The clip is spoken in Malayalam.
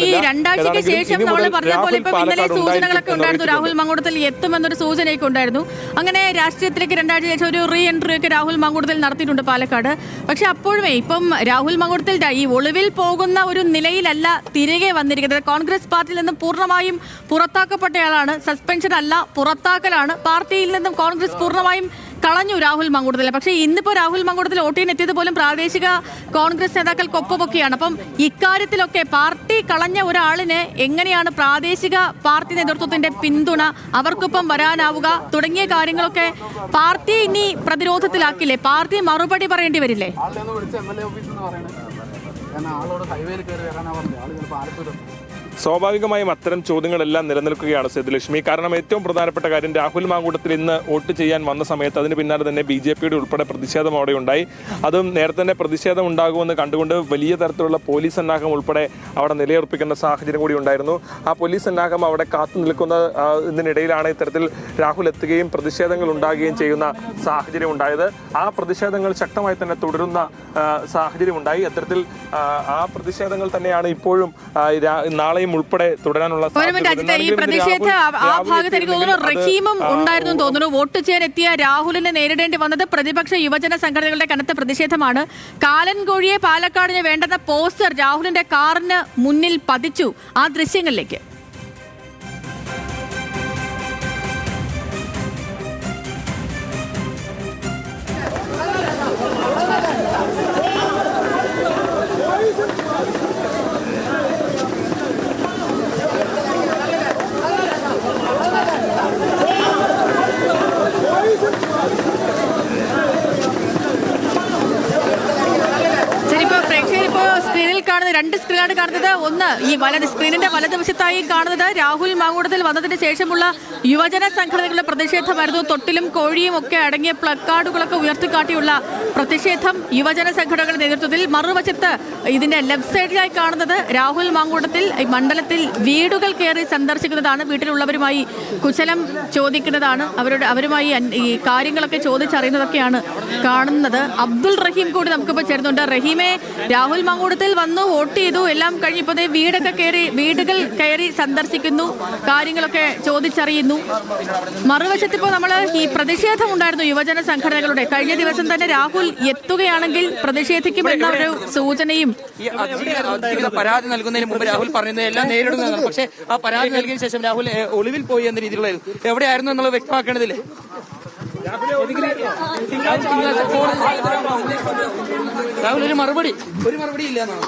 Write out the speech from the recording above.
ഈ രണ്ടാഴ്ചയ്ക്ക് ശേഷം നമ്മൾ പറഞ്ഞ പോലെ ഇപ്പം ഇന്നലെ സൂചനകളൊക്കെ ഉണ്ടായിരുന്നു, രാഹുൽ മാങ്കൂട്ടത്തിൽ എത്തുമെന്നൊരു സൂചനയൊക്കെ ഉണ്ടായിരുന്നു. അങ്ങനെ രാഷ്ട്രീയത്തിലേക്ക് രണ്ടാഴ്ച ശേഷം ഒരു റീ എൻട്രി ഒക്കെ രാഹുൽ മാങ്കൂട്ടത്തിൽ നടത്തിയിട്ടുണ്ട് പാലക്കാട്. പക്ഷെ അപ്പോഴുമേ ഇപ്പം രാഹുൽ മാങ്കൂട്ടത്തിൽ ഈ ഒളിവിൽ പോകുന്ന ഒരു നിലയിലല്ല തിരികെ വന്നിരിക്കുന്നത്. കോൺഗ്രസ് പാർട്ടിയിൽ നിന്നും പൂർണ്ണമായും പുറത്താക്കപ്പെട്ടയാളാണ്. സസ്പെൻഷൻ അല്ല, പുറത്താക്കലാണ്. പാർട്ടിയിൽ നിന്നും കോൺഗ്രസ് പൂർണ്ണമായും കളഞ്ഞു രാഹുൽ മാങ്കൂട്ടത്തിൽ. പക്ഷേ ഇന്നിപ്പോൾ രാഹുൽ മാങ്കൂട്ടത്തിൽ വോട്ടിന് എത്തിയത് പോലും പ്രാദേശിക കോൺഗ്രസ് നേതാക്കൾക്കൊപ്പമൊക്കെയാണ്. അപ്പം ഇക്കാര്യത്തിലൊക്കെ പാർട്ടി കളഞ്ഞ ഒരാളിന് എങ്ങനെയാണ് പ്രാദേശിക പാർട്ടി നേതൃത്വത്തിന്റെ പിന്തുണ, അവർക്കൊപ്പം വരാനാവുക തുടങ്ങിയ കാര്യങ്ങളൊക്കെ പാർട്ടി ഇനി പ്രതിരോധത്തിലാക്കില്ലേ? പാർട്ടി മറുപടി പറയേണ്ടി വരില്ലേ? സ്വാഭാവികമായും അത്തരം ചോദ്യങ്ങളെല്ലാം നിലനിൽക്കുകയാണ് സേതുലക്ഷ്മി. കാരണം ഏറ്റവും പ്രധാനപ്പെട്ട കാര്യം, രാഹുൽ മാങ്കൂട്ടത്തിൽ ഇന്ന് വോട്ട് ചെയ്യാൻ വന്ന സമയത്ത് അതിന് പിന്നാലെ തന്നെ BJPയുടെ ഉൾപ്പെടെ പ്രതിഷേധം അവിടെ ഉണ്ടായി. അതും നേരത്തെ തന്നെ പ്രതിഷേധം ഉണ്ടാകുമെന്ന് കണ്ടുകൊണ്ട് വലിയ തരത്തിലുള്ള പോലീസ് സന്നാഹം ഉൾപ്പെടെ അവിടെ നിലയുറപ്പിക്കുന്ന സാഹചര്യം കൂടി ഉണ്ടായിരുന്നു. ആ പോലീസ് സന്നാഹം അവിടെ കാത്തു നിൽക്കുന്ന ഇതിനിടയിലാണ് ഇത്തരത്തിൽ രാഹുൽ എത്തുകയും പ്രതിഷേധങ്ങൾ ഉണ്ടാകുകയും ചെയ്യുന്ന സാഹചര്യം ഉണ്ടായത്. ആ പ്രതിഷേധങ്ങൾ ശക്തമായി തന്നെ തുടരുന്ന സാഹചര്യം ഉണ്ടായി. അത്തരത്തിൽ ആ പ്രതിഷേധങ്ങൾ തന്നെയാണ് ഇപ്പോഴും നാളെയും ഉൾപ്പെടെ തുടരാനുള്ള ഈ പ്രതിഷേധ ആ ഭാഗത്ത് എനിക്ക് തോന്നുന്നു റഹീമും ഉണ്ടായിരുന്നു തോന്നുന്നു. വോട്ട് ചെയ്യാൻ എത്തിയ രാഹുലിനെ നേരിടേണ്ടി വന്നത് പ്രതിപക്ഷ യുവജന സംഘടനകളുടെ കനത്ത പ്രതിഷേധമാണ്. കാലൻകോഴിയെ പാലക്കാടിന് വേണ്ടെന്ന പോസ്റ്റർ രാഹുലിന്റെ കാറിന് മുന്നിൽ പതിച്ചു. ആ ദൃശ്യങ്ങളിലേക്ക് രണ്ട് സ്ക്രീനാണ് കാണുന്നത്. ഒന്ന് ഈ സ്ക്രീനിന്റെ വലതുവശത്തായി കാണുന്നത് രാഹുൽ മാങ്കൂട്ടത്തിൽ വന്നതിന് ശേഷമുള്ള യുവജന സംഘടനകളുടെ പ്രതിഷേധമായിരുന്നു. തൊട്ടിലും കോഴിയും ഒക്കെ അടങ്ങിയ പ്ലക്കാർഡുകളൊക്കെ ഉയർത്തിക്കാട്ടിയുള്ള പ്രതിഷേധം യുവജന സംഘടനകളുടെ നേതൃത്വത്തിൽ. മറുവശത്ത് ഇതിന്റെ ലെഫ്റ്റ് സൈഡിലായി കാണുന്നത് രാഹുൽ മാങ്കൂട്ടത്തിൽ മണ്ഡലത്തിൽ വീടുകൾ കയറി സന്ദർശിക്കുന്നതാണ്. വീട്ടിലുള്ളവരുമായി കുശലം ചോദിക്കുന്നതാണ്, അവരുമായി ഈ കാര്യങ്ങളൊക്കെ ചോദിച്ചറിയുന്നതൊക്കെയാണ് കാണുന്നത്. അബ്ദുൾ റഹീം കൂടി നമുക്കിപ്പോൾ ചേരുന്നുണ്ട്. റഹീമെ, രാഹുൽ മാങ്കൂട്ടത്തിൽ വന്നു, വോട്ട് ചെയ്തു, എല്ലാം കഴിഞ്ഞപ്പോൾ വീടുകൾ കയറി സന്ദർശിക്കുന്നു, കാര്യങ്ങളൊക്കെ ചോദിച്ചറിയുന്നു. മറുവശത്ത് ഇപ്പോൾ നമ്മൾ ഈ പ്രതിഷേധം ഉണ്ടായിരുന്നു യുവജന സംഘടനകളുടെ. കഴിഞ്ഞ ദിവസം തന്നെ രാഹുൽ എത്തുകയാണെങ്കിൽ പ്രതിഷേധിക്കുമെന്ന ഒരു സൂചനയും പരാതി നൽകുന്നതിന് മുമ്പ് രാഹുൽ പറയുന്നത് എല്ലാം നേരിടുന്നതാണ്. പക്ഷേ ആ പരാതി നൽകിയ ശേഷം രാഹുൽ ഒളിവിൽ പോയി എന്ന രീതിയിലുള്ളായിരുന്നു. എവിടെയായിരുന്നു എന്നുള്ളത് വ്യക്തമാക്കേണ്ടതില്ലേ? രാഹുൽ ഒരു മറുപടി ഇല്ല എന്നാണ്.